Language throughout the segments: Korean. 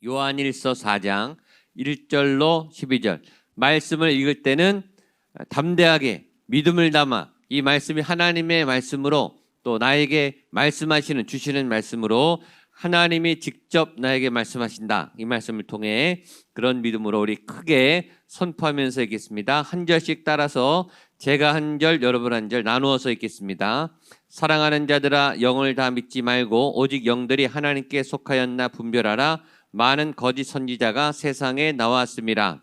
요한일서 4장 1절로 12절 말씀을 읽을 때는 담대하게 믿음을 담아 이 말씀이 하나님의 말씀으로 또 나에게 말씀하시는 주시는 말씀으로 하나님이 직접 나에게 말씀하신다. 이 말씀을 통해 그런 믿음으로 우리 크게 선포하면서 읽겠습니다. 한 절씩 따라서 제가 한 절, 여러분 한 절 나누어서 읽겠습니다. 사랑하는 자들아, 영을 다 믿지 말고 오직 영들이 하나님께 속하였나 분별하라. 많은 거짓 선지자가 세상에 나왔습니다.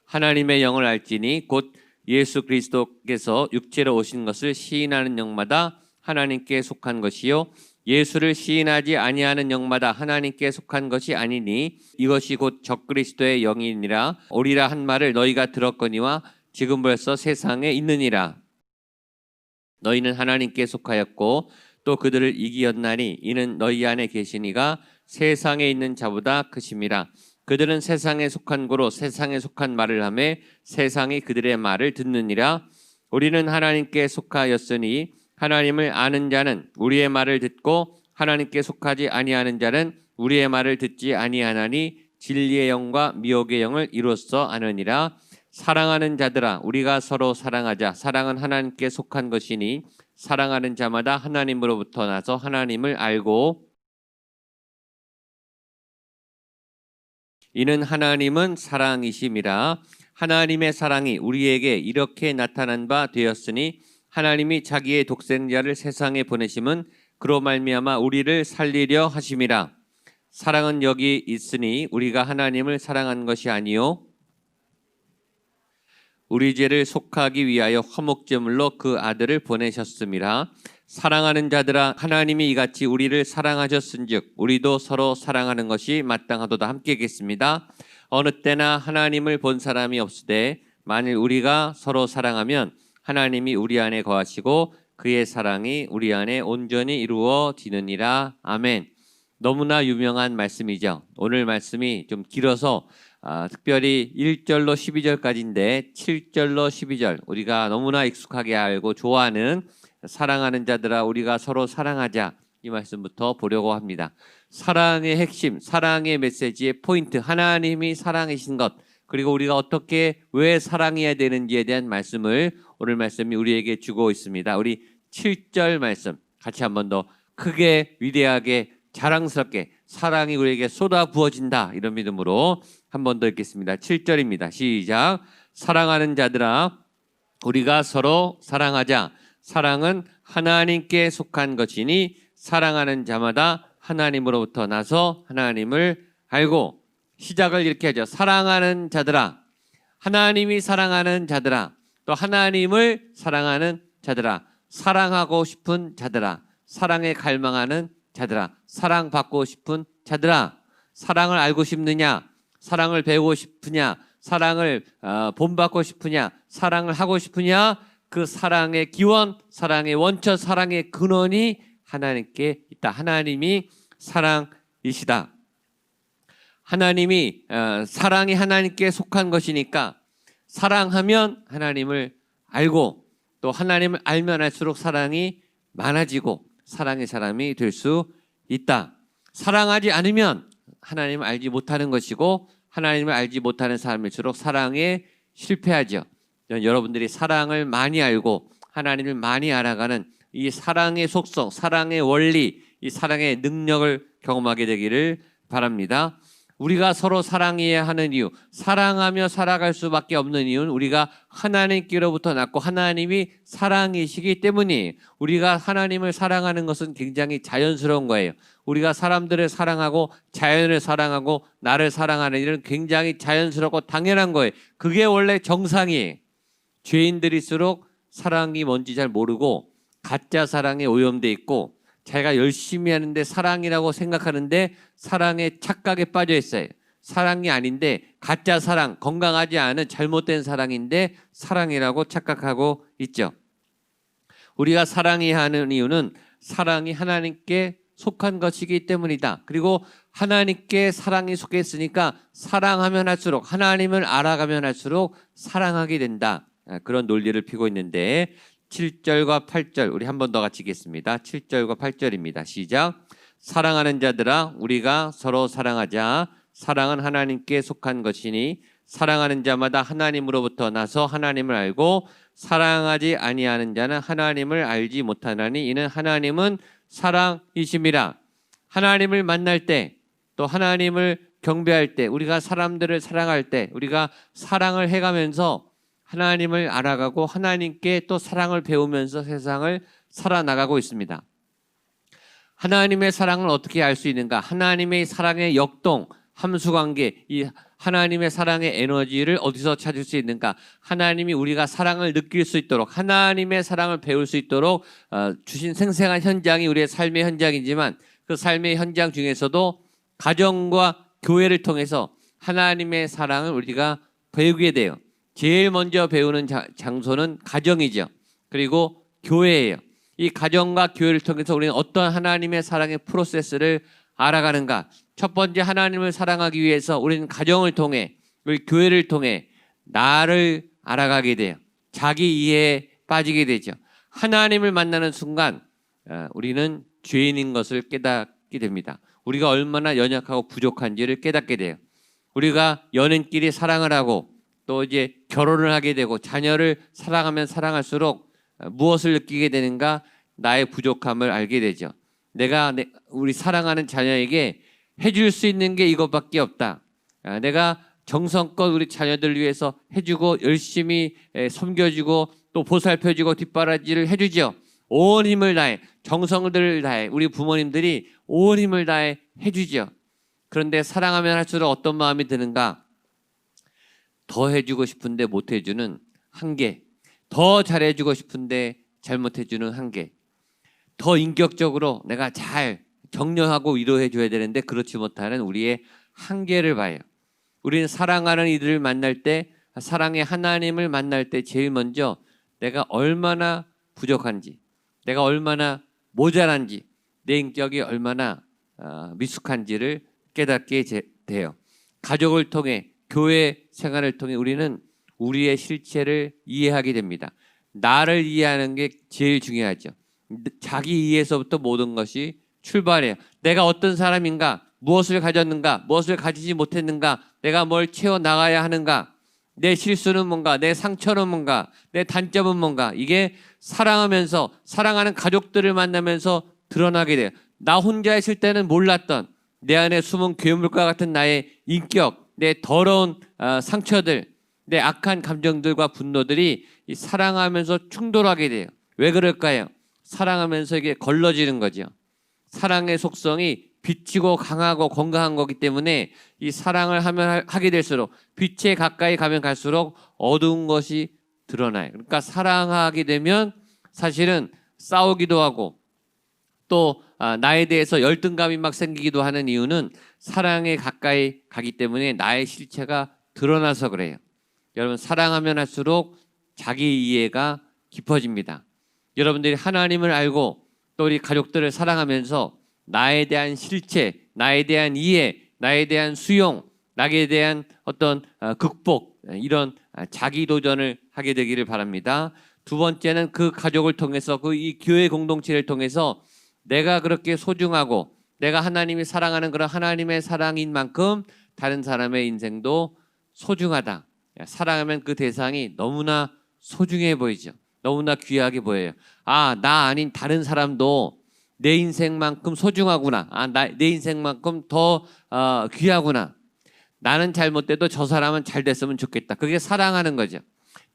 하나님의 영을 알지니 곧 예수 그리스도께서 육체로 오신 것을 시인하는 영마다 하나님께 속한 것이요 예수를 시인하지 아니하는 영마다 하나님께 속한 것이 아니니 이것이 곧 적그리스도의 영이니라. 오리라 한 말을 너희가 들었거니와 지금 벌써 세상에 있느니라. 너희는 하나님께 속하였고 또 그들을 이기었나니 이는 너희 안에 계시니가 세상에 있는 자보다 크심이라. 그들은 세상에 속한 고로 세상에 속한 말을 하며 세상이 그들의 말을 듣느니라. 우리는 하나님께 속하였으니 하나님을 아는 자는 우리의 말을 듣고 하나님께 속하지 아니하는 자는 우리의 말을 듣지 아니하나니 진리의 영과 미혹의 영을 이로써 아느니라. 사랑하는 자들아, 우리가 서로 사랑하자. 사랑은 하나님께 속한 것이니 사랑하는 자마다 하나님으로부터 나서 하나님을 알고 이는 하나님은 사랑이심이라. 하나님의 사랑이 우리에게 이렇게 나타난 바 되었으니 하나님이 자기의 독생자를 세상에 보내심은 그로 말미암아 우리를 살리려 하심이라. 사랑은 여기 있으니 우리가 하나님을 사랑한 것이 아니요 우리 죄를 속하기 위하여 화목제물로 그 아들을 보내셨음이라. 사랑하는 자들아, 하나님이 이같이 우리를 사랑하셨은즉 우리도 서로 사랑하는 것이 마땅하도다. 함께 읽겠습니다. 어느 때나 하나님을 본 사람이 없으되 만일 우리가 서로 사랑하면 하나님이 우리 안에 거하시고 그의 사랑이 우리 안에 온전히 이루어지느니라. 아멘. 너무나 유명한 말씀이죠. 오늘 말씀이 좀 길어서 특별히 1절로 12절까지인데 7절로 12절 우리가 너무나 익숙하게 알고 좋아하는 사랑하는 자들아 우리가 서로 사랑하자 이 말씀부터 보려고 합니다. 사랑의 핵심, 사랑의 메시지의 포인트, 하나님이 사랑이신 것 그리고 우리가 어떻게 왜 사랑해야 되는지에 대한 말씀을 오늘 말씀이 우리에게 주고 있습니다. 우리 7절 말씀 같이 한 번 더 크게 위대하게 자랑스럽게 사랑이 우리에게 쏟아 부어진다 이런 믿음으로 한 번 더 읽겠습니다. 7절입니다. 시작. 사랑하는 자들아 우리가 서로 사랑하자. 사랑은 하나님께 속한 것이니 사랑하는 자마다 하나님으로부터 나서 하나님을 알고 시작을 이렇게 하죠. 사랑하는 자들아 하나님이 사랑하는 자들아 또 하나님을 사랑하는 자들아 사랑하고 싶은 자들아 사랑에 갈망하는 자들아 사랑받고 싶은 자들아 사랑을 알고 싶느냐 사랑을 배우고 싶으냐 사랑을 본받고 싶으냐 사랑을 하고 싶으냐 그 사랑의 기원 사랑의 원천 사랑의 근원이 하나님께 있다. 하나님이 사랑이시다. 하나님이 사랑이 하나님께 속한 것이니까 사랑하면 하나님을 알고 또 하나님을 알면 알수록 사랑이 많아지고 사랑의 사람이 될 수 있다. 사랑하지 않으면 하나님을 알지 못하는 것이고 하나님을 알지 못하는 사람일수록 사랑에 실패하죠. 여러분들이 사랑을 많이 알고 하나님을 많이 알아가는 이 사랑의 속성, 사랑의 원리, 이 사랑의 능력을 경험하게 되기를 바랍니다. 우리가 서로 사랑해야 하는 이유, 사랑하며 살아갈 수밖에 없는 이유는 우리가 하나님께로부터 났고 하나님이 사랑이시기 때문이에요. 우리가 하나님을 사랑하는 것은 굉장히 자연스러운 거예요. 우리가 사람들을 사랑하고 자연을 사랑하고 나를 사랑하는 일은 굉장히 자연스럽고 당연한 거예요. 그게 원래 정상이에요. 죄인들일수록 사랑이 뭔지 잘 모르고 가짜 사랑에 오염돼 있고 자기가 열심히 하는데 사랑이라고 생각하는데 사랑의 착각에 빠져 있어요. 사랑이 아닌데 가짜 사랑, 건강하지 않은 잘못된 사랑인데 사랑이라고 착각하고 있죠. 우리가 사랑해야 하는 이유는 사랑이 하나님께 속한 것이기 때문이다. 그리고 하나님께 사랑이 속해 있으니까 사랑하면 할수록 하나님을 알아가면 할수록 사랑하게 된다. 그런 논리를 피고 있는데 7절과 8절 우리 한 번 더 같이 읽겠습니다. 7절과 8절입니다. 시작. 사랑하는 자들아 우리가 서로 사랑하자. 사랑은 하나님께 속한 것이니 사랑하는 자마다 하나님으로부터 나서 하나님을 알고 사랑하지 아니하는 자는 하나님을 알지 못하나니 이는 하나님은 사랑이심이라. 하나님을 만날 때 또 하나님을 경배할 때 우리가 사람들을 사랑할 때 우리가 사랑을 해가면서 하나님을 알아가고 하나님께 또 사랑을 배우면서 세상을 살아나가고 있습니다. 하나님의 사랑을 어떻게 알 수 있는가? 하나님의 사랑의 역동, 함수관계, 이 하나님의 사랑의 에너지를 어디서 찾을 수 있는가? 하나님이 우리가 사랑을 느낄 수 있도록 하나님의 사랑을 배울 수 있도록 주신 생생한 현장이 우리의 삶의 현장이지만 그 삶의 현장 중에서도 가정과 교회를 통해서 하나님의 사랑을 우리가 배우게 돼요. 제일 먼저 배우는 장소는 가정이죠. 그리고 교회예요. 이 가정과 교회를 통해서 우리는 어떤 하나님의 사랑의 프로세스를 알아가는가? 첫 번째 하나님을 사랑하기 위해서 우리는 가정을 통해 우리 교회를 통해 나를 알아가게 돼요. 자기 이해에 빠지게 되죠. 하나님을 만나는 순간 우리는 죄인인 것을 깨닫게 됩니다. 우리가 얼마나 연약하고 부족한지를 깨닫게 돼요. 우리가 연인끼리 사랑을 하고 또 이제 결혼을 하게 되고 자녀를 사랑하면 사랑할수록 무엇을 느끼게 되는가? 나의 부족함을 알게 되죠. 우리 사랑하는 자녀에게 해줄 수 있는 게 이것밖에 없다. 내가 정성껏 우리 자녀들 위해서 해주고 열심히 섬겨주고 또 보살펴주고 뒷바라지를 해주죠. 온 힘을 다해 정성을 다해 우리 부모님들이 온 힘을 다해 해주죠. 그런데 사랑하면 할수록 어떤 마음이 드는가? 더 해주고 싶은데 못 해주는 한계, 더 잘해주고 싶은데 잘못해주는 한계, 더 인격적으로 내가 잘 격려하고 위로해줘야 되는데 그렇지 못하는 우리의 한계를 봐요. 우리는 사랑하는 이들을 만날 때, 사랑의 하나님을 만날 때 제일 먼저 내가 얼마나 부족한지, 내가 얼마나 모자란지, 내 인격이 얼마나 미숙한지를 깨닫게 돼요. 가족을 통해, 교회 생활을 통해 우리는 우리의 실체를 이해하게 됩니다. 나를 이해하는 게 제일 중요하죠. 자기 이해에서부터 모든 것이 출발해요. 내가 어떤 사람인가, 무엇을 가졌는가, 무엇을 가지지 못했는가, 내가 뭘 채워나가야 하는가, 내 실수는 뭔가, 내 상처는 뭔가, 내 단점은 뭔가, 이게 사랑하면서 사랑하는 가족들을 만나면서 드러나게 돼요. 나 혼자 있을 때는 몰랐던 내 안에 숨은 괴물과 같은 나의 인격, 내 더러운 상처들, 내 악한 감정들과 분노들이 사랑하면서 충돌하게 돼요. 왜 그럴까요? 사랑하면서 이게 걸러지는 거죠. 사랑의 속성이 빛이고 강하고 건강한 거기 때문에 이 사랑을 하게 될수록 빛에 가까이 가면 갈수록 어두운 것이 드러나요. 그러니까 사랑하게 되면 사실은 싸우기도 하고 또 나에 대해서 열등감이 막 생기기도 하는 이유는 사랑에 가까이 가기 때문에 나의 실체가 드러나서 그래요. 여러분, 사랑하면 할수록 자기 이해가 깊어집니다. 여러분들이 하나님을 알고 또 우리 가족들을 사랑하면서 나에 대한 실체, 나에 대한 이해, 나에 대한 수용, 나에 대한 어떤 극복, 이런 자기 도전을 하게 되기를 바랍니다. 두 번째는 그 가족을 통해서 이 교회 공동체를 통해서 내가 그렇게 소중하고 내가 하나님이 사랑하는 그런 하나님의 사랑인 만큼 다른 사람의 인생도 소중하다. 사랑하면 그 대상이 너무나 소중해 보이죠. 너무나 귀하게 보여요. 나 아닌 다른 사람도 내 인생만큼 소중하구나. 내 인생만큼 더 귀하구나. 나는 잘못돼도 저 사람은 잘 됐으면 좋겠다. 그게 사랑하는 거죠.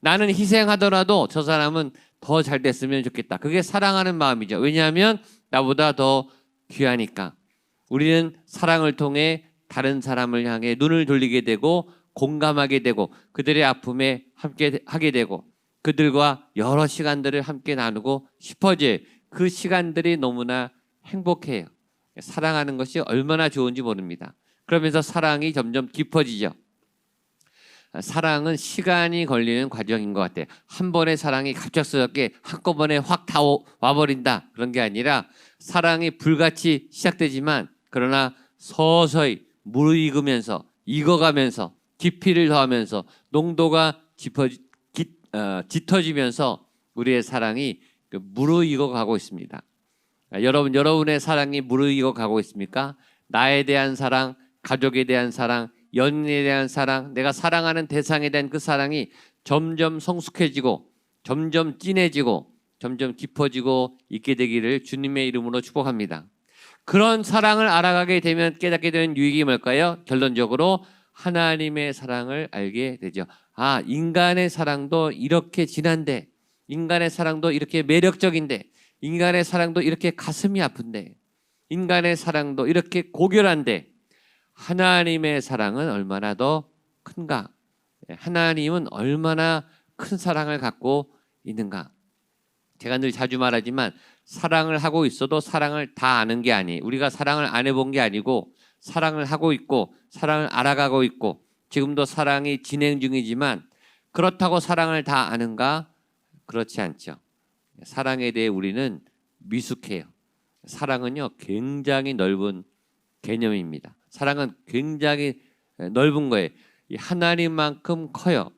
나는 희생하더라도 저 사람은 더 잘 됐으면 좋겠다. 그게 사랑하는 마음이죠. 왜냐하면 나보다 더 귀하니까. 우리는 사랑을 통해 다른 사람을 향해 눈을 돌리게 되고 공감하게 되고 그들의 아픔에 함께 하게 되고 그들과 여러 시간들을 함께 나누고 싶어져요. 그 시간들이 너무나 행복해요. 사랑하는 것이 얼마나 좋은지 모릅니다. 그러면서 사랑이 점점 깊어지죠. 사랑은 시간이 걸리는 과정인 것 같아요. 한 번의 사랑이 갑작스럽게 한꺼번에 확 다 와버린다. 그런 게 아니라 사랑이 불같이 시작되지만 그러나 서서히 무르익으면서 익어가면서 깊이를 더하면서 농도가 짙어지면서 우리의 사랑이 무르익어 가고 있습니다. 여러분의 사랑이 무르익어 가고 있습니까? 나에 대한 사랑, 가족에 대한 사랑, 연인에 대한 사랑, 내가 사랑하는 대상에 대한 그 사랑이 점점 성숙해지고 점점 진해지고 점점 깊어지고 있게 되기를 주님의 이름으로 축복합니다. 그런 사랑을 알아가게 되면 깨닫게 되는 유익이 뭘까요? 결론적으로 하나님의 사랑을 알게 되죠. 아, 인간의 사랑도 이렇게 진한데, 인간의 사랑도 이렇게 매력적인데, 인간의 사랑도 이렇게 가슴이 아픈데, 인간의 사랑도 이렇게 고결한데 하나님의 사랑은 얼마나 더 큰가? 하나님은 얼마나 큰 사랑을 갖고 있는가? 제가 늘 자주 말하지만 사랑을 하고 있어도 사랑을 다 아는 게 아니, 우리가 사랑을 안 해본 게 아니고 사랑을 하고 있고 사랑을 알아가고 있고 지금도 사랑이 진행 중이지만 그렇다고 사랑을 다 아는가? 그렇지 않죠. 사랑에 대해 우리는 미숙해요. 사랑은요 굉장히 넓은 개념입니다. 사랑은 굉장히 넓은 거예요. 하나님만큼 커요.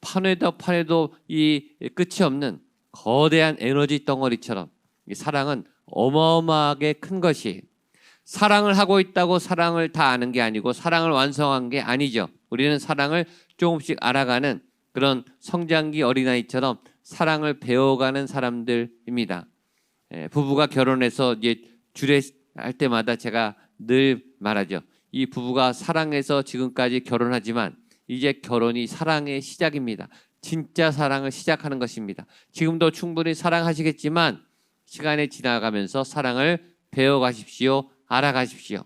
파내도 이 끝이 없는 거대한 에너지 덩어리처럼 이 사랑은 어마어마하게 큰 것이, 사랑을 하고 있다고 사랑을 다 아는 게 아니고 사랑을 완성한 게 아니죠. 우리는 사랑을 조금씩 알아가는 그런 성장기 어린아이처럼 사랑을 배워가는 사람들입니다. 부부가 결혼해서 이제 주례할 때마다 제가 늘 말하죠. 이 부부가 사랑해서 지금까지 결혼하지만 이제 결혼이 사랑의 시작입니다. 진짜 사랑을 시작하는 것입니다. 지금도 충분히 사랑하시겠지만 시간이 지나가면서 사랑을 배워가십시오. 알아가십시오.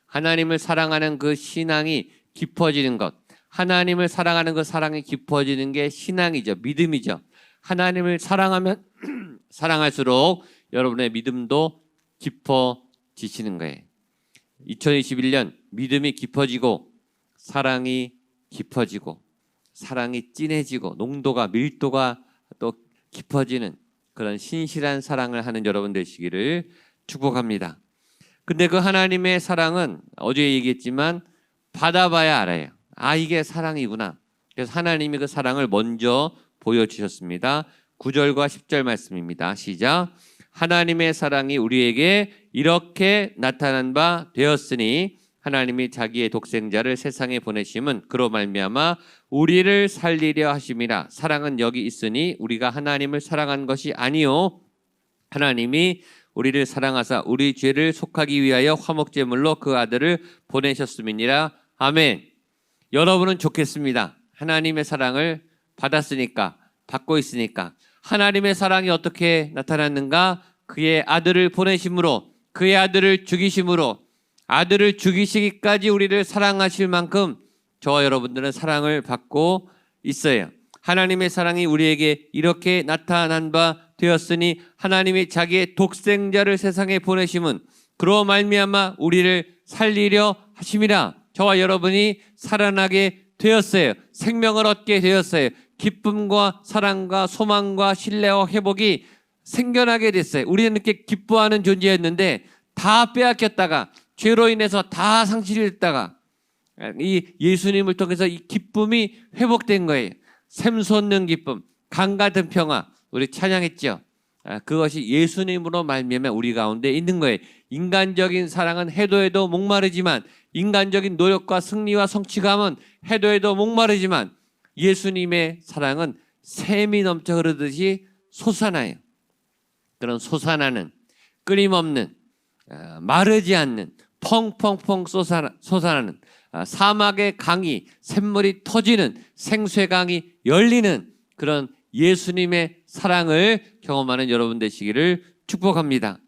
하나님을 사랑하는 그 신앙이 깊어지는 것, 하나님을 사랑하는 그 사랑이 깊어지는 게 신앙이죠. 믿음이죠. 하나님을 사랑하면 사랑할수록 여러분의 믿음도 깊어지시는 거예요. 2021년 믿음이 깊어지고 사랑이 깊어지고 사랑이 진해지고 농도가 밀도가 또 깊어지는 그런 신실한 사랑을 하는 여러분 되시기를 축복합니다. 근데 그 하나님의 사랑은 어제 얘기했지만 받아봐야 알아요. 아, 이게 사랑이구나. 그래서 하나님이 그 사랑을 먼저 보여주셨습니다. 9절과 10절 말씀입니다. 시작. 하나님의 사랑이 우리에게 이렇게 나타난 바 되었으니 하나님이 자기의 독생자를 세상에 보내심은 그로 말미암아 우리를 살리려 하심이라. 사랑은 여기 있으니 우리가 하나님을 사랑한 것이 아니요 하나님이 우리를 사랑하사 우리 죄를 속하기 위하여 화목제물로 그 아들을 보내셨음이니라. 아멘. 여러분은 좋겠습니다. 하나님의 사랑을 받았으니까, 받고 있으니까. 하나님의 사랑이 어떻게 나타났는가? 그의 아들을 보내심으로, 그의 아들을 죽이심으로, 아들을 죽이시기까지 우리를 사랑하실 만큼 저와 여러분들은 사랑을 받고 있어요. 하나님의 사랑이 우리에게 이렇게 나타난 바 되었으니 하나님이 자기의 독생자를 세상에 보내심은 그로 말미암아 우리를 살리려 하심이라. 저와 여러분이 살아나게 되었어요. 생명을 얻게 되었어요. 기쁨과 사랑과 소망과 신뢰와 회복이 생겨나게 됐어요. 우리는 이렇게 기뻐하는 존재였는데 다 빼앗겼다가 죄로 인해서 다 상실했다가 이 예수님을 통해서 이 기쁨이 회복된 거예요. 샘솟는 기쁨, 강 같은 평화, 우리 찬양했죠. 그것이 예수님으로 말미암아 우리 가운데 있는 거예요. 인간적인 사랑은 해도 해도 목마르지만, 인간적인 노력과 승리와 성취감은 해도 해도 목마르지만 예수님의 사랑은 샘이 넘쳐 흐르듯이 솟아나요. 그런 솟아나는, 끊임없는, 마르지 않는, 펑펑펑 솟아나는 사막의 강이, 샘물이 터지는, 생수강이 열리는 그런 예수님의 사랑을 경험하는 여러분 되시기를 축복합니다.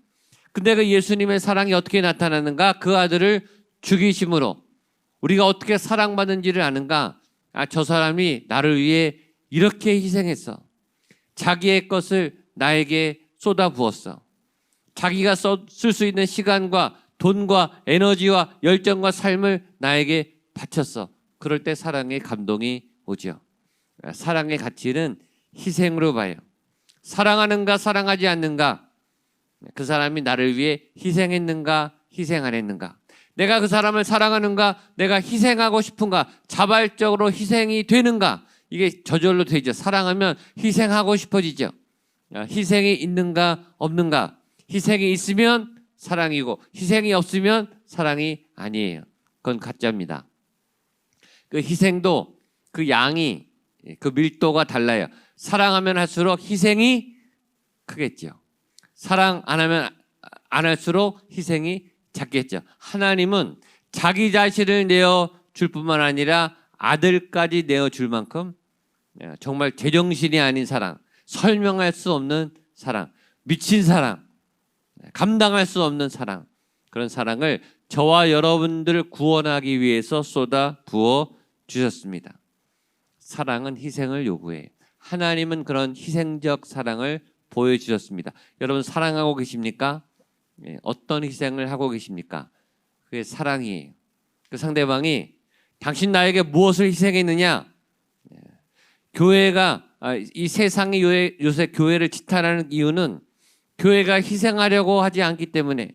근데 그 예수님의 사랑이 어떻게 나타나는가? 그 아들을 죽이심으로. 우리가 어떻게 사랑받는지를 아는가? 저 사람이 나를 위해 이렇게 희생했어. 자기의 것을 나에게 쏟아부었어. 자기가 쓸 수 있는 시간과 돈과 에너지와 열정과 삶을 나에게 바쳤어. 그럴 때 사랑의 감동이 오죠. 사랑의 가치는 희생으로 봐요. 사랑하는가 사랑하지 않는가? 그 사람이 나를 위해 희생했는가 희생 안 했는가? 내가 그 사람을 사랑하는가? 내가 희생하고 싶은가? 자발적으로 희생이 되는가? 이게 저절로 되죠. 사랑하면 희생하고 싶어지죠. 희생이 있는가 없는가. 희생이 있으면 사랑이고 희생이 없으면 사랑이 아니에요. 그건 가짜입니다. 그 희생도 그 양이 그 밀도가 달라요. 사랑하면 할수록 희생이 크겠죠. 사랑 안 하면 안 할수록 희생이 작겠죠. 하나님은 자기 자신을 내어줄 뿐만 아니라 아들까지 내어줄 만큼 정말 제정신이 아닌 사랑, 설명할 수 없는 사랑, 미친 사랑, 감당할 수 없는 사랑, 그런 사랑을 저와 여러분들을 구원하기 위해서 쏟아 부어 주셨습니다. 사랑은 희생을 요구해요. 하나님은 그런 희생적 사랑을 보여주셨습니다. 여러분 사랑하고 계십니까? 어떤 희생을 하고 계십니까? 그게 사랑이에요. 그 상대방이 당신 나에게 무엇을 희생했느냐? 교회가 이 세상이 요새 교회를 지탄하는 이유는 교회가 희생하려고 하지 않기 때문에,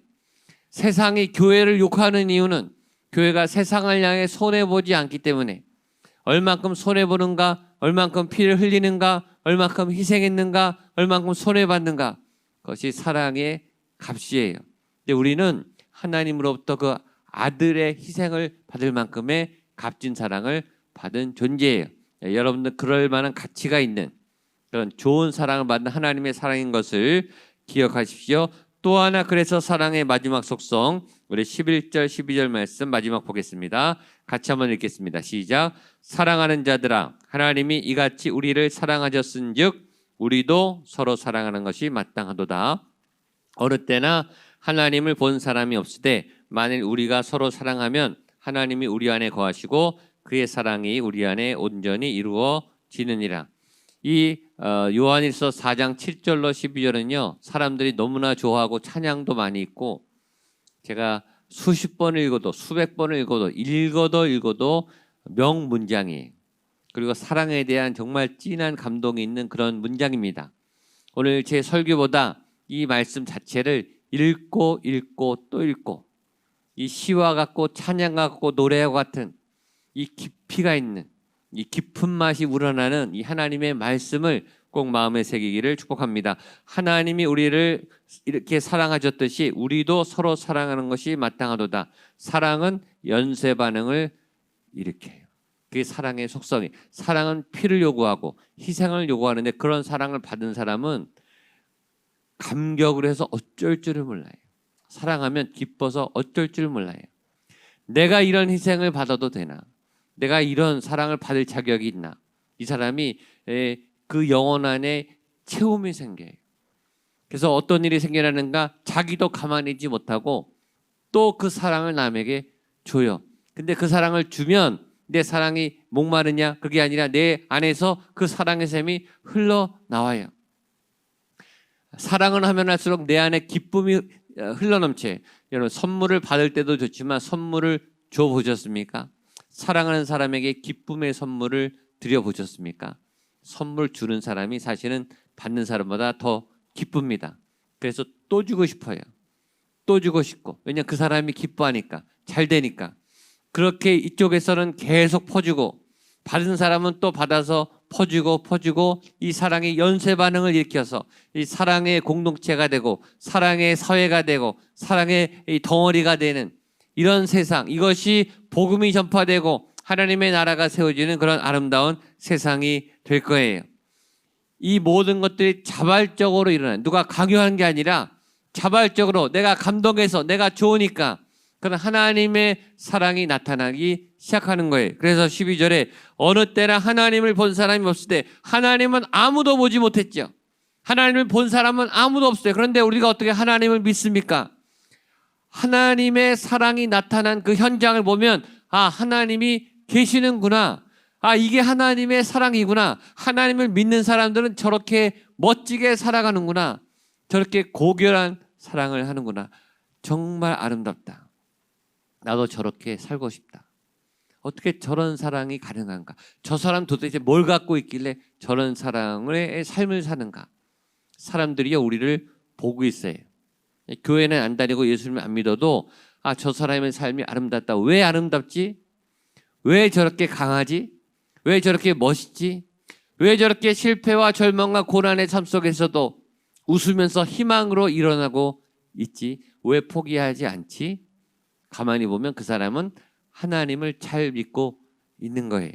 세상이 교회를 욕하는 이유는 교회가 세상을 향해 손해보지 않기 때문에, 얼만큼 손해보는가, 얼만큼 피를 흘리는가, 얼만큼 희생했는가, 얼만큼 손해받는가, 그것이 사랑의 값이에요. 근데 우리는 하나님으로부터 그 아들의 희생을 받을 만큼의 값진 사랑을 받은 존재예요. 여러분들 그럴 만한 가치가 있는 그런 좋은 사랑을 받는 하나님의 사랑인 것을 기억하십시오. 또 하나, 그래서 사랑의 마지막 속성, 우리 11절 12절 말씀 마지막 보겠습니다. 같이 한번 읽겠습니다. 시작. 사랑하는 자들아, 하나님이 이같이 우리를 사랑하셨은즉 우리도 서로 사랑하는 것이 마땅하도다. 어느 때나 하나님을 본 사람이 없으되 만일 우리가 서로 사랑하면 하나님이 우리 안에 거하시고 그의 사랑이 우리 안에 온전히 이루어지느니라. 이 요한일서 4장 7절로 12절은요, 사람들이 너무나 좋아하고 찬양도 많이 있고, 제가 수십 번을 읽어도 수백 번을 읽어도 명문장이에요. 그리고 사랑에 대한 정말 진한 감동이 있는 그런 문장입니다. 오늘 제 설교보다 이 말씀 자체를 읽고 또 읽고, 이 시와 같고 찬양과 같고 노래와 같은 이 깊이가 있는, 이 깊은 맛이 우러나는 이 하나님의 말씀을 꼭 마음에 새기기를 축복합니다. 하나님이 우리를 이렇게 사랑하셨듯이 우리도 서로 사랑하는 것이 마땅하도다. 사랑은 연쇄 반응을 일으켜요. 그게 사랑의 속성이. 사랑은 피를 요구하고 희생을 요구하는데, 그런 사랑을 받은 사람은 감격을 해서 어쩔 줄을 몰라요. 사랑하면 기뻐서 어쩔 줄 몰라요. 내가 이런 희생을 받아도 되나? 내가 이런 사랑을 받을 자격이 있나? 이 사람이 그 영혼 안에 체험이 생겨요. 그래서 어떤 일이 생겨나는가? 자기도 가만히 있지 못하고 또 그 사랑을 남에게 줘요. 근데 그 사랑을 주면 내 사랑이 목마르냐? 그게 아니라 내 안에서 그 사랑의 샘이 흘러나와요. 사랑을 하면 할수록 내 안에 기쁨이 흘러넘쳐요. 여러분 선물을 받을 때도 좋지만 선물을 줘보셨습니까? 사랑하는 사람에게 기쁨의 선물을 드려보셨습니까? 선물 주는 사람이 사실은 받는 사람보다 더 기쁩니다. 그래서 또 주고 싶어요. 또 주고 싶고. 왜냐하면 그 사람이 기뻐하니까, 잘 되니까. 그렇게 이쪽에서는 계속 퍼주고, 받은 사람은 또 받아서 퍼주고 이 사랑의 연쇄 반응을 일으켜서 이 사랑의 공동체가 되고 사랑의 사회가 되고 사랑의 이 덩어리가 되는 이런 세상, 이것이 복음이 전파되고 하나님의 나라가 세워지는 그런 아름다운 세상이 될 거예요. 이 모든 것들이 자발적으로 일어나는, 누가 강요하는 게 아니라 자발적으로 내가 감동해서 내가 좋으니까 그런 하나님의 사랑이 나타나기 시작하는 거예요. 그래서 12절에 어느 때나 하나님을 본 사람이 없을 때, 하나님은 아무도 보지 못했죠. 하나님을 본 사람은 아무도 없어요. 그런데 우리가 어떻게 하나님을 믿습니까? 하나님의 사랑이 나타난 그 현장을 보면, 아, 하나님이 계시는구나. 아, 이게 하나님의 사랑이구나. 하나님을 믿는 사람들은 저렇게 멋지게 살아가는구나. 저렇게 고결한 사랑을 하는구나. 정말 아름답다. 나도 저렇게 살고 싶다. 어떻게 저런 사랑이 가능한가? 저 사람 도대체 뭘 갖고 있길래 저런 사랑의 삶을 사는가? 사람들이요, 우리를 보고 있어요. 교회는 안 다니고 예수님을 안 믿어도, 아, 저 사람의 삶이 아름답다. 왜 아름답지? 왜 저렇게 강하지? 왜 저렇게 멋있지? 왜 저렇게 실패와 절망과 고난의 삶 속에서도 웃으면서 희망으로 일어나고 있지 왜 포기하지 않지? 가만히 보면 그 사람은 하나님을 잘 믿고 있는 거예요.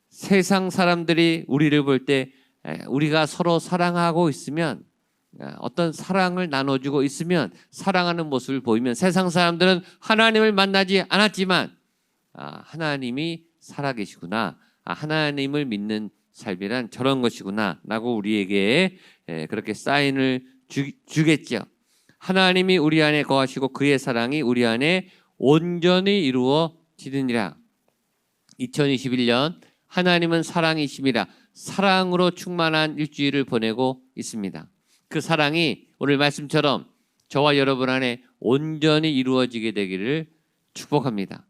세상 사람들이 우리를 볼 때 우리가 서로 사랑하고 있으면 어떤 사랑을 나눠주고 있으면 사랑하는 모습을 보이면 세상 사람들은 하나님을 만나지 않았지만 하나님이 살아계시구나. 하나님을 믿는 삶이란 저런 것이구나 라고 우리에게 그렇게 사인을 주겠죠. 하나님이 우리 안에 거하시고 그의 사랑이 우리 안에 온전히 이루어지느니라. 2021년 하나님은 사랑이심이라 사랑으로 충만한 일주일을 보내고 있습니다. 그 사랑이 오늘 말씀처럼 저와 여러분 안에 온전히 이루어지게 되기를 축복합니다.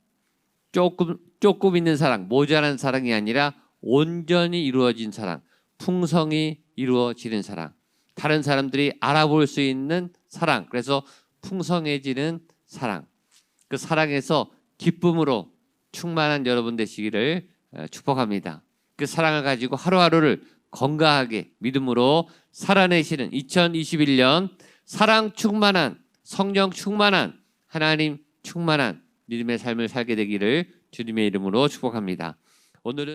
조금 있는 사랑, 모자란 사랑이 아니라 온전히 이루어진 사랑, 풍성히 이루어지는 사랑, 다른 사람들이 알아볼 수 있는 사랑, 그래서 풍성해지는 사랑, 그 사랑에서 기쁨으로 충만한 여러분 되시기를 축복합니다. 그 사랑을 가지고 하루하루를 건강하게 믿음으로 살아내시는 2021년 사랑 충만한, 성령 충만한, 하나님 충만한 믿음의 삶을 살게 되기를 주님의 이름으로 축복합니다. 오늘은